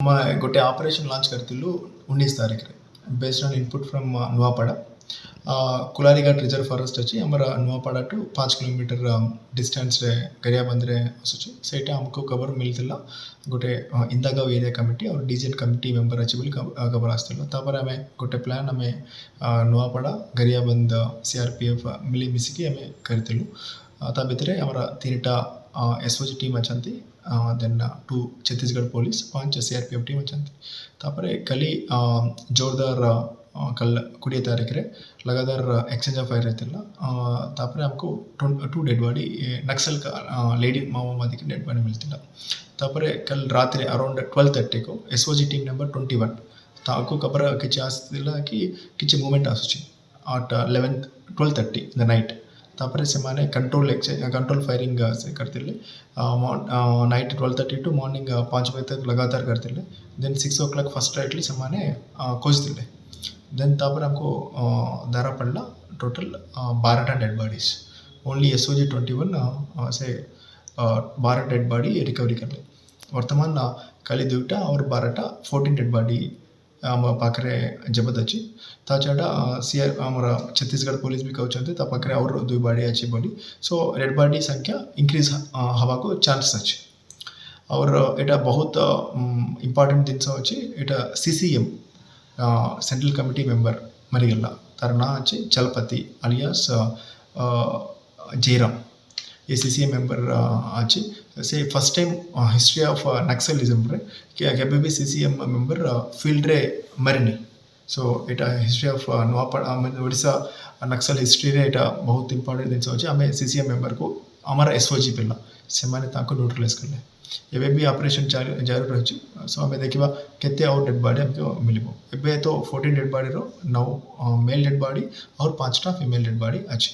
गोटे operation launch करथिलु 19 तारीख रे based on input from Nuapada Kularighat reserve forest अछि हमर नुआपाड़ा टू 5 किलोमीटर डिस्टेंस रे गरियाबंद रे असुछि सेटा हमको खबर मिलथिला गोटे इंदागांव एरिया कमिटी और डीजेन कमिटी मेंबर अछि बोली खबर आस्थिला तापर हमें गोटे प्लान हमें नुआपाड़ा गरियाबंद सीआरपीएफ मिली मिसिकी हमें करथिलु ता भितरे हमरा तीनटा एसओजी टीम अछंती then 2 Chhattisgarh police 5 CRPF team अछंती तापरे कली जोरदार कल 20 तारीख रे लगातार एक्सचेंज ऑफ फायर रहतिला तापरे हमको 2 डेड बॉडी नक्सल का लेडी माओवादी की डेड बॉडी मिलतिला तापरे कल रात्रि अराउंड 12:30 को एसओजी टीम नंबर 21 ताको खबर किछि आस्तिला कि किछि मूवमेंट आसुछि at 12:30 इन द नाइट तापरे से माने कंट्रोल फायरिंग से करतिले नाइट 12:30 टू मॉर्निंग 5 बजे तक लगातार करतिले देन 6 o'clock फर्स्ट राइटली से माने खोजतिले देन तापर हमको धारा पड़ला total 12 dead bodies only SOG 21 से 12 डेड बॉडी रिकवरी करले वर्तमान खाली 2टा और 12टा 14 डेड बॉडी आम पाखरे जबत अच्छी ता छाड़ा सीआर आमर छत्तीसगढ़ पुलिस भी कहते ता पाखरे और 2 बॉडी अच्छी बॉडी सो रेड बॉडी संख्या इंक्रीज हवा को चांस अच्छे और एटा बहुत इंपार्टेंट दिन अच्छी एटा सीसीएम सेंट्रल कमिटी मेंबर मरीगल्ला तार ना अच्छे चलपति अलियास जयराम ये सीसीएम मेंबर अच्छी से first time history of Naxalism रे केबे भी सीसीएम मेंबर फील्ड रे मरनी सो एटा history of Nuapada Odisha Naxal history रे एटा बहुत इंपोर्टेंट दिन अछि हमें सीसीएम मेंबर को हमारा एसओजी पिला से माने ताको न्यूट्रलाइज करले एबे भी ऑपरेशन जारी रहछि सो हमें देखिबा केते और डेड बॉडी हमको मिलिबो एबे तो 14 डेड बॉडी रो 9 मेल डेड बॉडी और 5टा फीमेल डेड बॉडी अछि।